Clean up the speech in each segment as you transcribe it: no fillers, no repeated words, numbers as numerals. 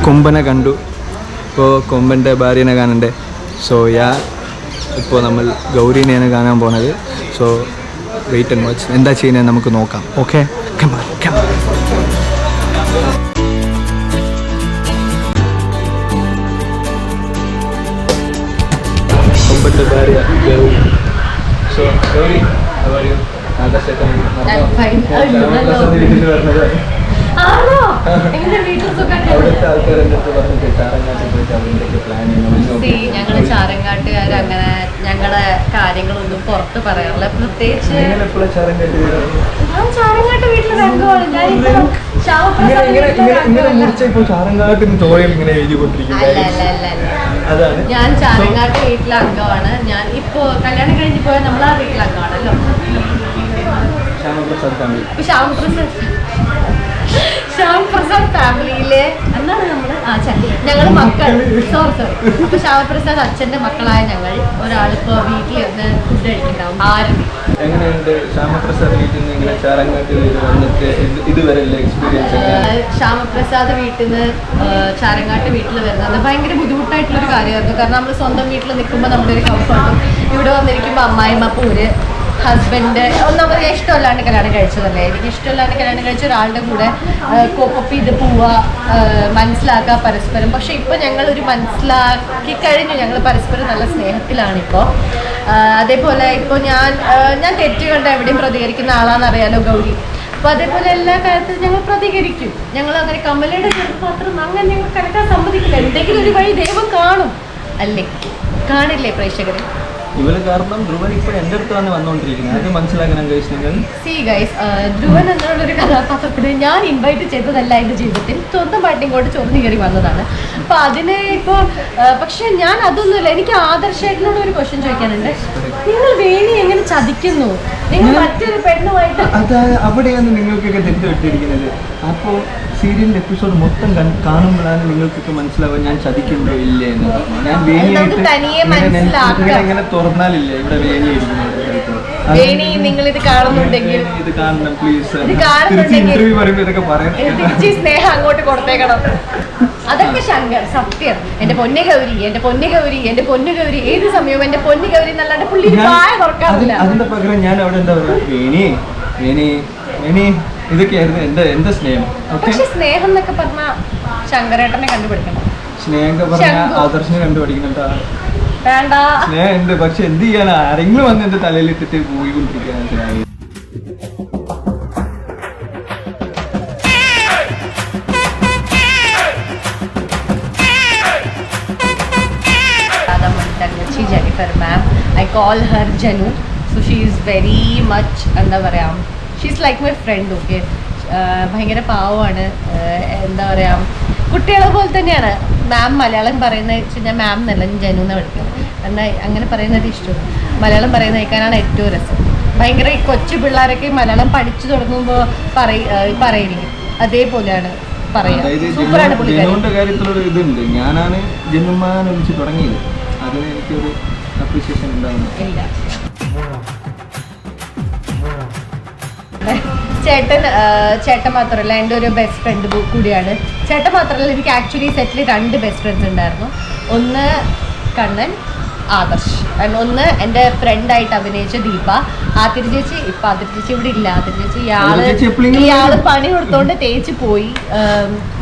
കൊമ്പനെ കണ്ടു. ഇപ്പോൾ കൊമ്പൻ്റെ ഭാര്യനെ കാണണ്ടേ. സോ ഇപ്പോൾ നമ്മൾ ഗൗരീനെയാണ് കാണാൻ പോണത്. So wait and watch. എന്താ ചെയ്യുന്നത് നമുക്ക് നോക്കാം. ഓക്കെ, കൊമ്പൻ്റെ ഭാര്യ ഗൗരി. സോ ഗൗരി, ഞങ്ങള് ചാരങ്കാട്ടുകാർ അങ്ങനെ ഞങ്ങളുടെ കാര്യങ്ങളൊന്നും പുറത്ത് പറയാറില്ല. പ്രത്യേകിച്ച് ഞാൻ ചാരങ്കാട്ട് വീട്ടിലെ അംഗമാണ്. ഞാൻ ചാരങ്കാട്ട് വീട്ടിലെ അംഗമാണ്. ഞാൻ ഇപ്പോ കല്യാണം കഴിഞ്ഞ് പോയാൽ നമ്മളാ വീട്ടിലെ അംഗമാണല്ലോ. ശ്യാമപ്രസാദ് ഫാമിലിയിലെ എന്താണ് ഞങ്ങൾ മക്കൾ. സോറി. അപ്പൊ ശ്യാമപ്രസാദ് അച്ഛന്റെ മക്കളായ ഞങ്ങൾ ഒരാളിപ്പോ വീട്ടിലിരുന്ന് ഫുഡ് കഴിക്കുന്നുണ്ടാവും. ആരും എങ്ങനെയുണ്ട് ശ്യാമപ്രസാദ് വീട്ടിൽ നിന്ന് ഇങ്ങനെ ചാരങ്കാട്ട് വന്നിട്ട് ഇതുവരെ എക്സ്പീരിയൻസ്? ശ്യാമപ്രസാദ് വീട്ടിൽ നിന്ന് ചാരങ്കാട്ട് വീട്ടിൽ വരുന്നത് ഭയങ്കര ബുദ്ധിമുട്ടായിട്ടുള്ളൊരു കാര്യമായിരുന്നു. കാരണം നമ്മൾ സ്വന്തം വീട്ടിൽ നിൽക്കുമ്പോൾ നമ്മുടെ ഒരു കംഫർട്ടും, ഇവിടെ വന്നിരിക്കുമ്പോൾ അമ്മായിമ്മ പൂര് ഹസ്ബൻഡ് ഒന്നാമത് ഇഷ്ടമല്ലാണ്ട് കല്യാണം കഴിച്ചതല്ലേ. എനിക്ക് ഇഷ്ടമല്ലാണ്ട് കല്യാണം കഴിച്ച ഒരാളുടെ കൂടെ കോപ്പപ്പ് ചെയ്ത് പോവുക, മനസ്സിലാക്കുക പരസ്പരം. പക്ഷെ ഇപ്പോൾ ഞങ്ങളൊരു മനസ്സിലാക്കി കഴിഞ്ഞു. ഞങ്ങൾ പരസ്പരം നല്ല സ്നേഹത്തിലാണിപ്പോൾ. അതേപോലെ ഇപ്പോൾ ഞാൻ തെറ്റ് കണ്ട എവിടെയും പ്രതികരിക്കുന്ന ആളാണെന്നറിയാലോ ഗൗരി. അപ്പോൾ അതേപോലെ എല്ലാ കാര്യത്തിലും ഞങ്ങൾ പ്രതികരിക്കും. ഞങ്ങൾ അങ്ങനെ കമലയുടെ ചെറുപാത്രം അങ്ങനെ ഞങ്ങൾ കലക്കാൻ സമ്മതിക്കില്ല. എന്തെങ്കിലും ഒരു വഴി ദൈവം കാണും, അല്ലേ? കാണില്ലേ പ്രേക്ഷകർ? ഇവര് കാരണം ധ്രുവൻ ഇപ്പോൾ എൻ്റെ അടുത്താണ് വന്നുകൊണ്ടിരിക്കുന്നത്. അത് മനസ്സിലാക്കണം ഗൈസ് നിങ്ങൾ. ധ്രുവൻ എന്നുള്ളൊരു കഥാപാത്രത്തിന് ഞാൻ ഇൻവൈറ്റ് ചെയ്തതല്ല എൻ്റെ ജീവിതത്തിൽ. സ്വന്തമായിട്ട് ഇങ്ങോട്ട് ചൊറിഞ്ഞു കയറി വന്നതാണ്. അപ്പോൾ അതിന് ഇപ്പോൾ പക്ഷെ ഞാൻ അതൊന്നുമില്ല. എനിക്ക് ആദർശമായിട്ടുള്ള ഒരു ക്വസ്റ്റ്യൻ ചോദിക്കാനുണ്ട്. നിങ്ങൾ വേണി എങ്ങനെ ചതിക്കുന്നു? നിങ്ങൾ മറ്റൊരു പെണ്ണുമായിട്ട് അവിടെയാണ് നിങ്ങൾക്കൊക്കെ തെറ്റുപറ്റിയിരിക്കുന്നത്. അപ്പോൾ സീരിയലിന്റെ എപ്പിസോഡ് മൊത്തം കാണുമ്പോഴാണ് നിങ്ങൾക്കൊക്കെ മനസ്സിലാവുക ഞാൻ ചതിക്കുന്നുണ്ടോ ഇല്ലേ എന്ന്. ഞാൻ വേണിയായിട്ട് തുറന്നാലില്ലേ ഇവിടെ വേണി നിങ്ങൾ ഇത് കാണുന്നുണ്ടെങ്കിൽ ഇത് കാണണം പ്ലീസ്. ഇന്റർവ്യൂ പറയുമ്പോൾ ഇതൊക്കെ പറയാം. സ്നേഹം അങ്ങോട്ട് കൊടുത്തേക്കണം. അതൊക്കെ ശങ്കർ സത്യം. എന്റെ പൊന്നു ഗൗരി, എന്റെ പൊന്നു ഗൗരി, എന്റെ പൊന്നു ഗൗരി, ഏത് സമയവും എന്റെ പൊന്നു ഗൗരി എന്നല്ലാണ്ട് പുള്ളി വായ തുറക്കാറില്ല. അതിന്റെ പകരം ഞാൻ അവിടെ എന്താ പറയാ വേണി വേണി വേണി ഇതൊക്കെയായിരുന്നു എന്റെ സ്നേഹം. പക്ഷെ സ്നേഹം എന്നൊക്കെ പറഞ്ഞാൽ ശങ്കരേട്ടനെ കണ്ടുപിടിക്കണം. സ്നേഹം പറഞ്ഞാൽ ആദർശിനെ കണ്ടുപിടിക്കുന്നുണ്ടാ വേണ്ട. സ്നേഹം ഉണ്ട്, പക്ഷെ എന്ത് ചെയ്യാൻ ആരെങ്കിലും വന്ന് എന്റെ തലയിലിട്ടിട്ട് പോയിക്കൊണ്ടിരിക്കുകയാണ്. Jennifer ma'am, I call her Janu. So she is very much എന്താ പറയാ, she is like my friend. Okay, ഭയങ്കര പാവമാണ്. എന്താ പറയാ, കുട്ടികളെ പോലെ തന്നെയാണ്. മാം മലയാളം പറയുന്നത് വെച്ച് ഞാൻ മാം എന്നല്ല, ഞാൻ ജനു എന്ന് വിളിക്കും. എന്നാൽ അങ്ങനെ പറയുന്നത് ഇഷ്ടം. മലയാളം പറയുന്നത് കേൾക്കാനാണ് ഏറ്റവും രസം. ഭയങ്കര ഈ കൊച്ചു പിള്ളേരൊക്കെ മലയാളം പഠിച്ചു തുടങ്ങുമ്പോൾ പറയിരിക്കും. അതേപോലെയാണ് പറയാ. സൂപ്പറാണ് പുള്ളിക്കാരുടെ കാര്യത്തിലൊരു ഇതുണ്ട്. ഞാനാണ് ജനുമാൻ വിളിച്ച് തുടങ്ങിയത്. അതിന് എനിക്കൊരു അപ്രീസിയേഷൻ ഉണ്ടാവുന്നു. ചേട്ടൻ മാത്രമല്ല, എൻ്റെ ഒരു ബെസ്റ്റ് ഫ്രണ്ട് കൂടിയാണ്. ചേട്ടൻ മാത്രമല്ല, എനിക്ക് ആക്ച്വലി സെറ്റിൽ 2 ബെസ്റ്റ് ഫ്രണ്ട്സ് ഉണ്ടായിരുന്നു. ഒന്ന് കണ്ണൻ, ആദർശ്. ഒന്ന് എൻ്റെ ഫ്രണ്ടായിട്ട് അഭിനയിച്ച ദീപ. ആതിരി ചേച്ചി ഇപ്പം ആതിരി ചേച്ചി ഇവിടെ ഇല്ല. ആതിരി ചേച്ചി ഇയാള് പണി കൊടുത്തോണ്ട് തേച്ച് പോയി.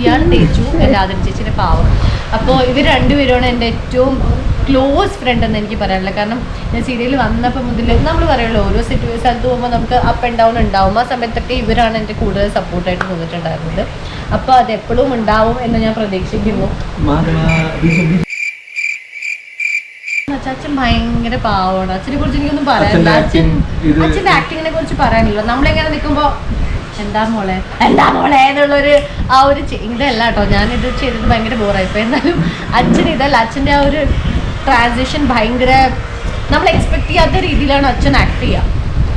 ഇയാൾ തേച്ചു എൻ്റെ ആതിരി ചേച്ചിയുടെ പാവം. അപ്പോൾ ഇവർ രണ്ടുപേരുമാണ് എൻ്റെ ഏറ്റവും ക്ലോസ് ഫ്രണ്ട് എന്ന് എനിക്ക് പറയാനില്ല. കാരണം ഞാൻ സീരിയൽ വന്നപ്പോൾ മുതൽ നമ്മൾ പറയുള്ളൂ, ഓരോ സ്ഥലത്ത് പോകുമ്പോൾ നമുക്ക് അപ്പ് ആൻഡ് ഡൗൺ ഉണ്ടാവും. ആ സമയത്തൊക്കെ ഇവരാണ് എൻ്റെ കൂടുതൽ സപ്പോർട്ടായിട്ട് നിന്നിട്ടുണ്ടായിരുന്നത്. അപ്പോൾ അത് എപ്പോഴും ഉണ്ടാവും എന്ന് ഞാൻ പ്രതീക്ഷിക്കുന്നു. അച്ഛൻ ഭയങ്കര പാവമാണ്. അച്ഛനെ കുറിച്ച് എനിക്കൊന്നും പറയാനില്ല. അച്ഛൻ്റെ ആക്ടിങ്ങിനെ കുറിച്ച് പറയാനില്ല. നമ്മളിങ്ങനെ നിൽക്കുമ്പോൾ എന്താ മോളെ എന്നുള്ളൊരു ആ ഒരു ഇതല്ല കേട്ടോ. ഞാനിത് ചെയ്തിട്ട് ഭയങ്കര ബോറായിപ്പോൾ. എന്നാലും അച്ഛൻ ഇതല്ല. അച്ഛൻ്റെ ആ ഒരു ട്രാൻസിഷൻ ഭയങ്കര നമ്മൾ എക്സ്പെക്ട് ചെയ്യാത്ത രീതിയിലാണ് അച്ഛൻ ആക്ട് ചെയ്യുക.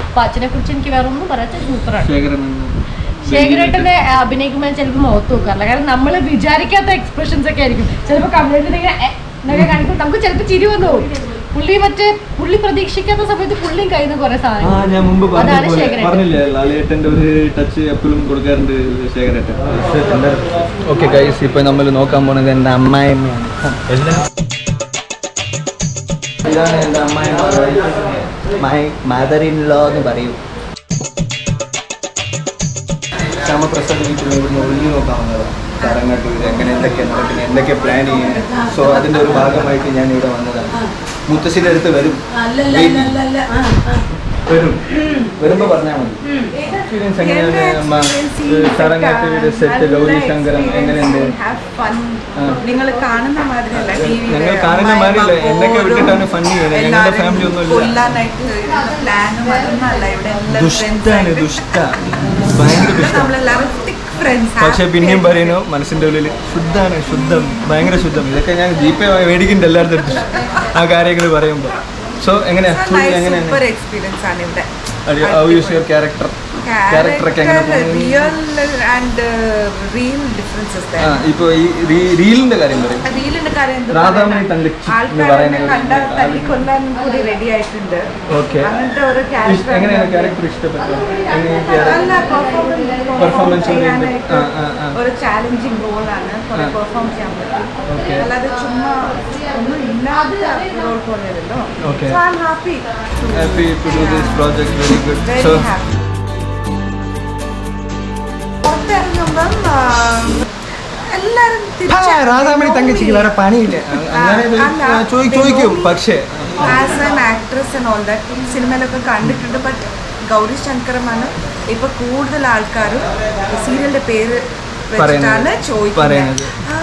അപ്പോൾ അച്ഛനെ കുറിച്ച് എനിക്ക് വേറെ ഒന്നും പറയാം. അച്ഛൻ സൂപ്പറാണ്. ശേഖരേട്ടനെ അഭിനയിക്കുമ്പോൾ ചിലപ്പോൾ മുഖത്ത് നോക്കാറില്ല. കാരണം നമ്മൾ വിചാരിക്കാത്ത എക്സ്പ്രഷൻസ് ഒക്കെ ആയിരിക്കും. ചിലപ്പോൾ കമ്മ്യൂണിറ്റി എന്നൊക്കെ കാണിക്കും. നമുക്ക് ചിലപ്പോൾ ചിരി വന്നു പോകും. പുള്ളി പ്രതീക്ഷിക്കാത്ത സമയത്ത് പുള്ളിയും കയ്യിൽ നിന്ന് കുറെ സാധനം. ഞാൻ മുമ്പ് അതാണ് ശേഖരേട്ടൻ. പറഞ്ഞില്ലേ ലാലേട്ടൻ്റെ ഒരു ടച്ച് എപ്പോഴും കൊടുക്കാറുണ്ട് ശേഖരേട്ടൻ. ഓക്കെ ഗൈസ്, ഇപ്പൊ നമ്മൾ നോക്കാൻ പോണത് എൻ്റെ അമ്മായിയമ്മയാണ്. ഇതാണ് എൻ്റെ അമ്മായിയമ്മ, മദർ ഇൻ ലോ എന്ന് പറയൂ. ശ്യാമപ്രസാദ് വീട്ടിൽ ഇവിടുന്ന് ഒഴിഞ്ഞു നോക്കാൻ വന്നതാണ്. ചാരങ്ങാട്ട് വീട് എങ്ങനെ എന്തൊക്കെ നടക്കുന്നത്, എന്തൊക്കെ പ്ലാൻ ചെയ്യുന്നത്. സോ അതിൻ്റെ ഒരു ഭാഗമായിട്ട് ഞാൻ ഇവിടെ വന്നതാണ്. മുത്തശ്ശിയുടെ അടുത്ത് വരും വരുമ്പോൾ പറഞ്ഞാൽ മതി. എക്സ്പീരിയൻസ് എങ്ങനെയാണ് ചാരങ്ങാട്ട് വീട് സെറ്റ്, ഗൗരി ശങ്കരം എങ്ങനെയുണ്ട്? നിങ്ങൾ കാണുന്ന മാതിരിയല്ല, ഞങ്ങൾ കാണുന്ന മാതിരിയല്ല, എന്നൊക്കെ വിട്ടിട്ടാണ് ഫണ്ണി ചെയ്യുന്നത്. ഞങ്ങളുടെ ഫാമിലി ഒന്നുമില്ല. ദുഷ്ടാണ്, ദുഷ്ട, ഭയങ്കര ദുഷ്ട. പക്ഷെ പിന്നെയും പറയുന്നു മനസ്സിന്റെ ഉള്ളിൽ ശുദ്ധാണ്, ശുദ്ധം, ഭയങ്കര ശുദ്ധം. ഇതൊക്കെ ഞാൻ ജീപ്പേ മേടിക്കുന്നുണ്ട് എല്ലാവരുടെ അടുത്ത് ആ കാര്യങ്ങൾ പറയുമ്പോൾ. സോ എങ്ങനെയാ എക്സ്പീരിയൻസ് ആണ് ഇവിടെ. ക്യാരക്ടർ ഒക്കെ എങ്ങനെ ഇപ്പൊ ഈ റീലിന്റെ കാര്യം പറയും. രാധാമണി തങ്കച്ചി എന്ന് പറയുന്നത് റെഡി ആയിട്ടുണ്ട്. ഓക്കെ, എങ്ങനെയാണ് ക്യാരക്ടർ ഇഷ്ടപ്പെട്ടത്? പെർഫോമൻസ് ഒരു ചാലഞ്ചിങ് റോളാണ്, പെർഫോം ചെയ്യാൻ പറ്റും. അല്ലാതെ ചുമ്മാ ഒന്നും ഇല്ലാത്ത role പോലെയല്ലോ. Okay. So I'm happy to do this project. Very good. Very So happy. പുറത്തിറങ്ങുമ്പം എല്ലാരും രാധാമണി തങ്കച്ചിക്ക് വേറെ പണിയില്ല, അങ്ങനെ ചോദിക്കും. പക്ഷേ as an actress and all that സിനിമയിലൊക്കെ കണ്ടിട്ടുണ്ട്. ബട്ട് ഗൗരി ശങ്കരമാണ് ഇപ്പൊ കൂടുതൽ ആൾക്കാരും സീരിയലിന്റെ പേര് വെച്ചിട്ടാണ് ചോദിക്കുന്നത്. ആ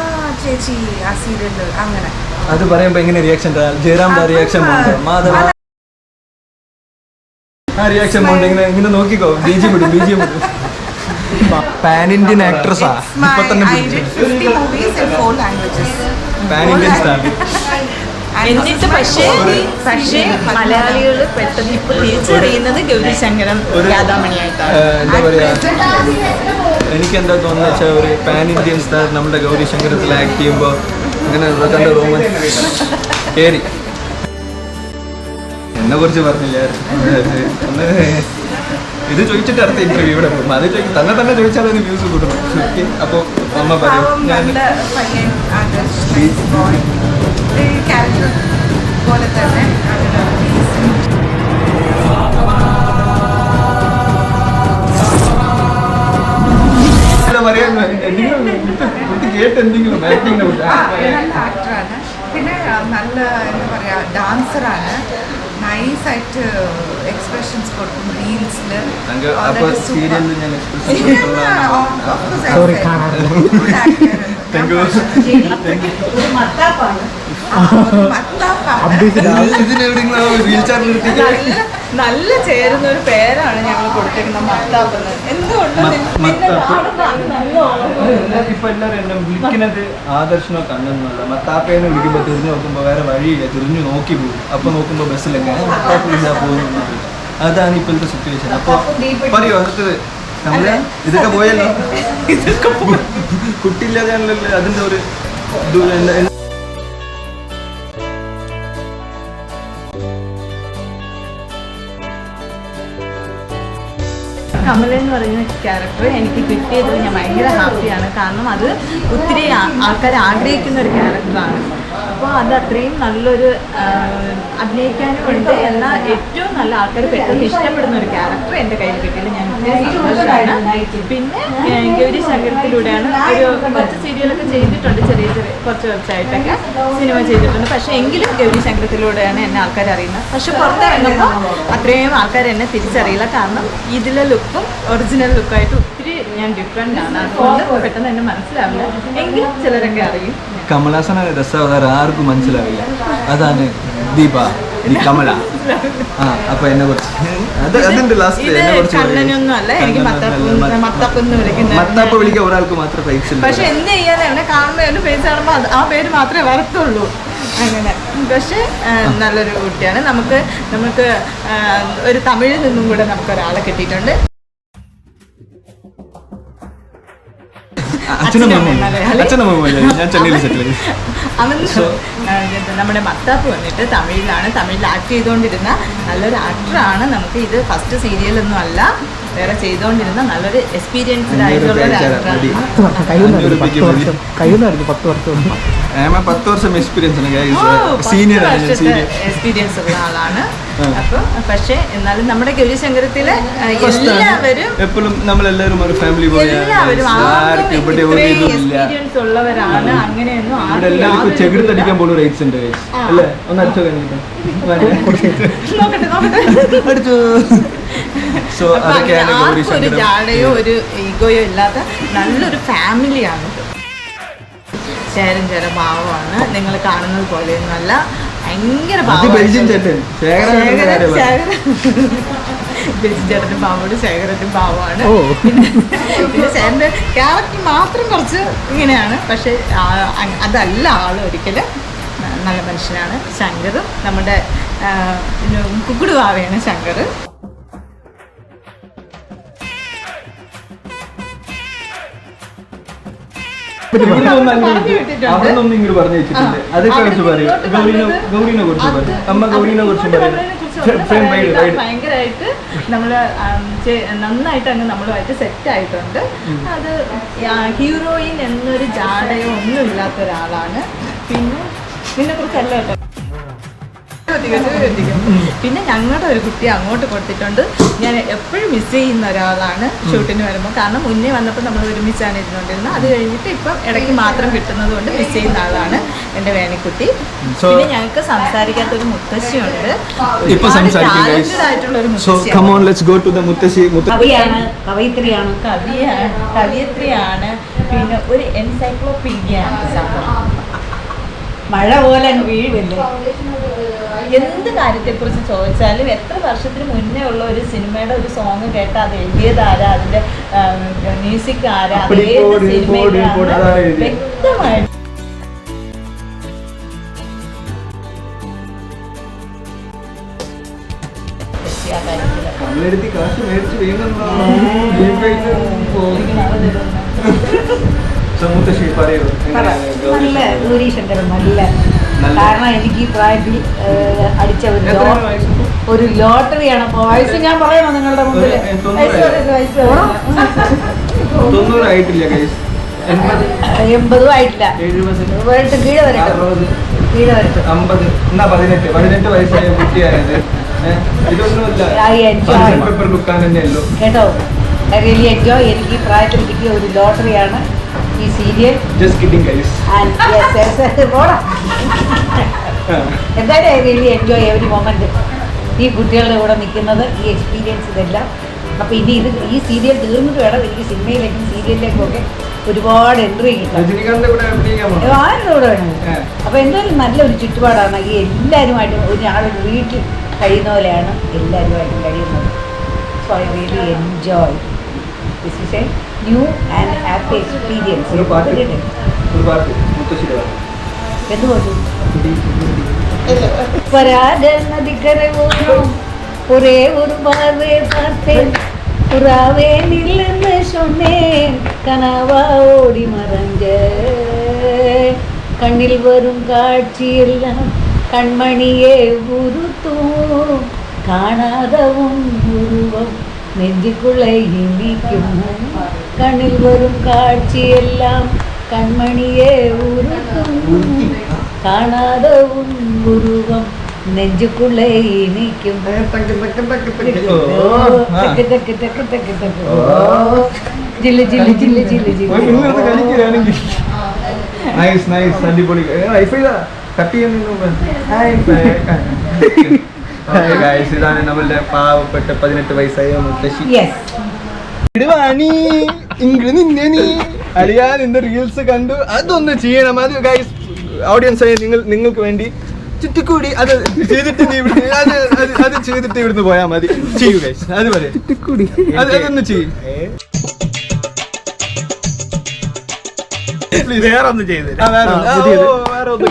ചേച്ചി ആ സീരിയല് അങ്ങനെ. അത് പറയുമ്പോ എങ്ങനെ റിയാക്ഷൻ? ജയറാമിന്റെ റിയാക്ഷൻ മാധവ ആ റിയാക്ഷൻ കൊണ്ട് ഇങ്ങനെ നോക്കിക്കോ. ബീജി വിടും. പാൻ ഇന്ത്യൻ ആക്ട്രസാ ഇപ്പൊ തന്നെ. Pan Indian star. എന്നിട്ട് പക്ഷേ മലയാളികൾ പെട്ടെന്ന് ഇപ്പൊ തിരിച്ചറിയുന്നത് ഗൗരി ശങ്കരം രാധാമണിയായിട്ടാണ്. എന്താ പറയാ, എനിക്ക് എന്താ തോന്നുന്നത് വെച്ചാൽ ഒരു പാൻ ഇന്ത്യൻ സ്റ്റാർ നമ്മുടെ ഗൗരി ശങ്കരത്തിൽ ആക്ട് ചെയ്യുമ്പോൾ ഇങ്ങനെ കണ്ട റോമൻസ് കയറി. എന്നെ കുറിച്ച് പറഞ്ഞില്ല, ഇത് ചോദിച്ചിട്ട് അടുത്ത ഇന്റർവ്യൂ ഇവിടെ പോകും. അത് തന്നെ ചോദിച്ചാൽ അതിന് വ്യൂസ് കൂട്ടും. അപ്പോൾ അമ്മ പറയും ഞാൻ പോലെ തന്നെ പറയാൻ കേട്ട് എന്തെങ്കിലും ആക്ടിങ്ങിനെ നല്ല ആക്ടറാണ്. പിന്നെ നല്ല എന്താ പറയുക ഡാൻസറാണ്. നൈസായിട്ട് എക്സ്പ്രഷൻസ് കൊടുക്കും റീൽസിൽ. നല്ല ചേരുന്ന ഒരു പേരാണ് ഞങ്ങൾ കൊടുത്തിരിക്കുന്നത്, മത്താപ്പ്. ഇപ്പൊ എല്ലാവരും എന്നെ വിളിക്കുന്നത് ആദർശനോ കണ്ണെന്നല്ല. മത്താപ്പേന്ന് വിളിക്കുമ്പോ തിരിഞ്ഞു നോക്കുമ്പോ വേറെ വഴിയില്ല, തിരിഞ്ഞു നോക്കി പോകും. അപ്പൊ നോക്കുമ്പോ ബസ്സിലെങ്ങനെ മത്താപ്പില്ല പോകുന്നു. അതാണ് ഇപ്പോഴത്തെ സിറ്റുവേഷൻ. അപ്പൊ പറയോ അടുത്തത് നമ്മള് ഇതൊക്കെ പോയല്ലോ, ഇതൊക്കെ കുട്ടിയില്ലാതെയാണല്ലോ അതിന്റെ ഒരു കമല എന്ന് പറയുന്ന ക്യാരക്ടർ എനിക്ക് കിട്ടിയതിൽ ഞാൻ ഭയങ്കര ഹാപ്പിയാണ്. കാരണം അത് ഒത്തിരി ആൾക്കാർ ആഗ്രഹിക്കുന്ന ഒരു ക്യാരക്ടറാണ്. അപ്പോൾ അത് അത്രയും നല്ലൊരു അഭിനയിക്കാനും ഉണ്ട്, എന്നാൽ ഏറ്റവും നല്ല ആൾക്കാർ പെട്ടെന്ന് ഇഷ്ടപ്പെടുന്ന ഒരു ക്യാരക്ടർ എൻ്റെ കയ്യിൽ കിട്ടിയത് ഞാൻ സന്തോഷമാണ്. പിന്നെ ഗൗരി ശങ്കരത്തിലൂടെയാണ് ഒരു കുറച്ച് സീരിയലൊക്കെ ചെയ്തിട്ടുണ്ട്, ചെറിയ കുറച്ച് വർഷമായിട്ടൊക്കെ സിനിമ ചെയ്തിട്ടുണ്ട്. പക്ഷേ എങ്കിലും ഗൗരി ശങ്കരത്തിലൂടെയാണ് എന്നെ ആൾക്കാർ അറിയുന്നത്. പക്ഷെ പുറത്തിറങ്ങുമ്പോൾ അത്രയും ആൾക്കാർ എന്നെ തിരിച്ചറിയില്ല. കാരണം ഇതിലെ ലുക്കും ഒറിജിനൽ ലുക്കായിട്ട് ഒത്തിരി ഞാൻ ഡിഫറെൻ്റ് ആണ്. അതുകൊണ്ട് പെട്ടെന്ന് എന്നെ മനസ്സിലാവില്ല, എങ്കിലും ചിലരൊക്കെ അറിയും. കമലാസന രസവതാരം ആർക്കും മനസ്സിലാവില്ല. അതാണ് ദീപ കമല. അപ്പൊ എന്നെ കുറിച്ച് അതിന്റെ ലാസ്റ്റ് എന്നെ കുറിച്ച് മത്താപ്പ് വിളിക്കാൻ ഒരാൾക്ക് മാത്രമേ പൈസ. പക്ഷെ എന്ത് ചെയ്യാനാണ്, കാണുമ്പോൾ എന്റെ ഫേസ് കാണുമ്പോൾ ആ പേര് മാത്രമേ വരത്തുള്ളൂ അങ്ങനെ. പക്ഷെ നല്ലൊരു കുട്ടിയാണ്. നമുക്ക് ഒരു തമിഴിൽ നിന്നും കൂടെ നമുക്ക് ഒരാളെ കിട്ടിയിട്ടുണ്ട്. അച്ഛനമ്മ ഞാൻ ചെന്നൈയിൽ സെറ്റിൽ ചെയ്തു. അവൻ നമ്മുടെ മത്താപ്പ് വന്നിട്ട് തമിഴിൽ ആക്ട് ചെയ്തുകൊണ്ടിരുന്ന നല്ലൊരു ആക്ടറാണ്. നമുക്ക് ഇത് ഫസ്റ്റ് സീരിയലൊന്നും അല്ല, വേറെ ചെയ്തുകൊണ്ടിരുന്ന നല്ലൊരു എക്സ്പീരിയൻസ്ഡ് ആയിട്ടുള്ള ഒരു ആക്ടറാണ്. 10 വർഷം എക്സ്പീരിയൻസ് സീനിയർ എക്സ്പീരിയൻസ് ഉള്ള ആളാണ്. അപ്പൊ പക്ഷെ എന്നാലും നമ്മുടെ ഗൗരിശങ്കരത്തിലെ എല്ലാവരും എപ്പോഴും നമ്മളെല്ലാവരും ഒരു ഫാമിലി എല്ലാവരും എക്സ്പീരിയൻസ് ഉള്ളവരാണ്. അങ്ങനെയൊന്നും എല്ലാവർക്കും ചെകിടത്തടിക്കാൻ പോലും റൈറ്റ്സ് ഉണ്ട് അല്ലേ? ഒന്ന് അടിച്ചോ കഴിഞ്ഞിട്ട് ഒരു ജാടയോ ഒരു ഈഗോയോ ഇല്ലാത്ത നല്ലൊരു ഫാമിലിയാണിത്. ചേരൻ പാവമാണ്, നിങ്ങൾ കാണുന്നത് പോലെയൊന്നുമല്ല, ഭയങ്കര ചേട്ടനും പാവോട് ശേഖരനും പാവമാണ്. പിന്നെ ചേട്ടൻ്റെ ക്യാരക്ടർ മാത്രം കുറച്ച് ഇങ്ങനെയാണ്, പക്ഷെ അതല്ല ആൾ ഒരിക്കലും നല്ല മനുഷ്യനാണ്. ശങ്കർ നമ്മുടെ കുക്കുടുവാവയാണ് ശങ്കർ. അവിടുന്ന് ഇങ്ങോട്ട് പറഞ്ഞു വെച്ചിട്ടുണ്ട്. അതൊക്കെ കുറിച്ച് പറയും. ഗൗരീനെ കുറിച്ച് പറയും. അമ്മ ഗൗരീനെ കുറിച്ച് പറയും. ഭയങ്കരമായിട്ട് നമ്മള് നന്നായിട്ട് അങ്ങ് നമ്മളുമായിട്ട് സെറ്റ് ആയിട്ടുണ്ട്. അത് ഹീറോയിൻ എന്നൊരു ജാടയോ ഒന്നും ഇല്ലാത്ത ഒരാളാണ്. പിന്നെ ഇതിനെ കുറിച്ചല്ല കേട്ടോ. പിന്നെ ഞങ്ങളുടെ ഒരു കുട്ടി അങ്ങോട്ട് കൊടുത്തിട്ടുണ്ട്. ഞാൻ എപ്പോഴും മിസ് ചെയ്യുന്ന ഒരാളാണ് ഷൂട്ടിന് വരുമ്പോൾ. കാരണം മുന്നേ വന്നപ്പോൾ നമ്മൾ ഒരുമിച്ചാണ് ഇരുന്നുകൊണ്ടിരുന്നത്. അത് കഴിഞ്ഞിട്ട് ഇപ്പം ഇടയ്ക്ക് മാത്രം കിട്ടുന്നത് കൊണ്ട് മിസ് ചെയ്യുന്ന ആളാണ് എൻ്റെ വേണിക്കുട്ടി. പിന്നെ ഞങ്ങൾക്ക് സംസാരിക്കാത്തൊരു മുത്തശ്ശിയുണ്ട്, ആയിട്ടുള്ള ഒരു കവിയത്രിയാണ്. പിന്നെ ഒരു എൻസൈക്ലോപീഡിയ ആണ്. മഴ പോലെ അങ്ങ് വീഴില്ലേ. എന്ത് കാര്യത്തെക്കുറിച്ച് ചോദിച്ചാലും എത്ര വർഷത്തിന് മുന്നേ ഉള്ള ഒരു സിനിമയുടെ ഒരു സോങ് കേട്ടാൽ അത് എഴുതിയത് ആരാ, അതിൻ്റെ മ്യൂസിക് ആരാ, ഏത് സിനിമയിലാണ് വ്യക്തമായിട്ട് നല്ല ഗൗരീശങ്കരൻ നല്ല. കാരണം എനിക്ക് ഈ പ്രായത്തിൽ അടിച്ച ഒരു ലോട്ടറിയാണ്. അപ്പോൾ വയസ്സ് ഞാൻ പറയണോ നിങ്ങളുടെ മുമ്പിൽ? 90 ആയിട്ടില്ല, 80 ആയിട്ടില്ല, കീഴ വരട്ടെ, 18 വയസ്സായ കുട്ടിയായത്. കേട്ടോ, ഐ റിയലി എൻജോയ്. എനിക്ക് ഈ പ്രായത്തിൽ കിട്ടിയ ഒരു ലോട്ടറിയാണ് ഈ സീരിയൽ. എന്തായാലും I really enjoy every moment. ഈ കുട്ടികളുടെ കൂടെ നിൽക്കുന്നത്, ഈ എക്സ്പീരിയൻസ് ഇതെല്ലാം. അപ്പോൾ ഇനി ഈ സീരിയൽ തീർന്നിട്ട് വേണം എനിക്ക് സിനിമയിലേക്കും സീരിയലിലേക്കും ഒക്കെ ഒരുപാട് എൻട്രി കിട്ടാം. ആരുടെ കൂടെ വേണം. അപ്പോൾ എന്തായാലും നല്ലൊരു ചുറ്റുപാടാണ്. ഈ എല്ലാവരുമായിട്ടും ഒരാൾ വീട്ടിൽ കഴിയുന്ന പോലെയാണ് എല്ലാവരുമായിട്ടും കഴിയുന്നത്. So I really enjoy. This is A new and happy experience. എന്തുകൊണ്ട് வராத நதிக்கரை ஓரம் ஒரே ஒரு பார்வை பார்த்தேன், புறாவே நில்லுன்னு சொன்னேன், கனவா ஓடி மறைஞ்ச கண்ணில் வரும் காட்சி எல்லாம் கண்மணியே உறுத்தும், காணாத உன் உருவம் நெஞ்சுக்குள்ளே இனிக்கும், கண்ணில் வரும் காட்சி எல்லாம் கண்மணியே உறுத்தும், കാണാതെ ഉരുവം നെഞ്ചുക്കുള്ളേ ഇനിക്കും. ഇതാണ് നമ്മളുടെ പാവപ്പെട്ട 18 വയസ്സായ മുത്തശ്ശി. അളിയാ നിന്റെ റീൽസ് കണ്ടു, അതൊന്ന് ചെയ്യണം. അത് ഗൈസ് ഓഡിയൻസ് നിങ്ങൾക്ക് വേണ്ടി ചുറ്റിക്കൂടി അത് ചെയ്തിട്ട് അത് ചെയ്തിട്ട് ഇവിടുന്ന് പോയാൽ മതി. ചെയ്യൂ ഗൈസ്, അത് പറയാം. ചുറ്റിക്കൂടി അതൊന്ന് ചെയ്യും. വേറെ ഒന്ന് ചെയ്ത് വേറെ ഒന്ന്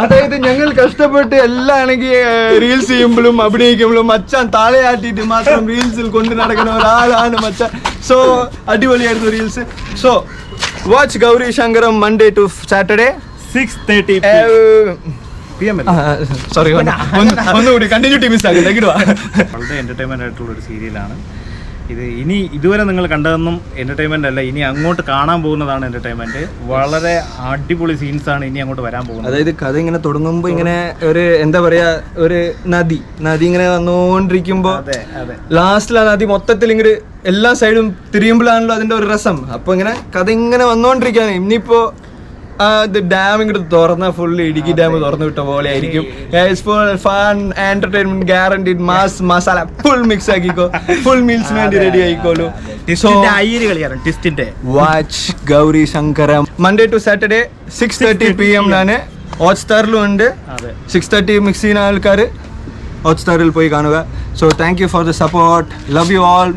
അതായത് ഞങ്ങൾ കഷ്ടപ്പെട്ട് എല്ലാം ആണെങ്കിൽ റീൽസ് ചെയ്യുമ്പോഴും അഭിനയിക്കുമ്പോഴും മച്ചാൻ താഴെയാട്ടിട്ട് മാത്രം റീൽസിൽ കൊണ്ടു നടക്കുന്ന ഒരാളാണ് മച്ചാൻ. സോ അടിപൊളിയായിരുന്നു reels. So watch Gauri Shankaram Monday to Saturday 6:30 PM. Sorry ഒന്നുകൂടി കണ്ടിന്യൂറ്റി മിസ് ആകില്ല. വളരെ എന്റർടൈൻമെന്റ് ആയിട്ടുള്ള ഒരു സീരിയലാണ് ഇത്. ഇനി ഇതുവരെ നിങ്ങൾ കണ്ടതൊന്നും എന്റർടൈൻമെന്റ് അല്ല, ഇനി അങ്ങോട്ട് കാണാൻ പോകുന്നതാണ് എന്റർടൈൻമെന്റ്. വളരെ അടിപൊളി സീൻസ് ആണ് ഇനി അങ്ങോട്ട് വരാൻ പോകുന്നത്. അതായത് കഥ ഇങ്ങനെ തുടങ്ങുമ്പോ ഇങ്ങനെ ഒരു എന്താ പറയാ, ഒരു നദി ഇങ്ങനെ വന്നുകൊണ്ടിരിക്കുമ്പോ ലാസ്റ്റിൽ ആ നദി മൊത്തത്തിൽ ഇങ്ങനെ എല്ലാ സൈഡും തിരിയുമ്പോഴാണല്ലോ അതിന്റെ ഒരു രസം. അപ്പൊ ഇങ്ങനെ കഥ ഇങ്ങനെ വന്നുകൊണ്ടിരിക്കുകയാണ്. ഇനിയിപ്പോ ഡാം ഇങ്ങോട്ട് തുറന്ന ഫുള്ള് ഇടുക്കി ഡാം തുറന്നു വിട്ട പോലെ ആയിരിക്കും. Fun entertainment guaranteed. Mass masala full mix ആക്കിക്കോ, ഫുൾ മീൽസിന് വേണ്ടി റെഡി ആയിക്കോളൂ. Watch Gauri Shankaram Monday to Saturday 6:30 PM ഹോട്ട്സ്റ്റാറിലും ഉണ്ട്. 6:30 മിക്സ് ചെയ്യുന്ന ആൾക്കാർ ഹോട്ട്സ്റ്റാറിൽ പോയി കാണുക. So thank you for the support. Love you all.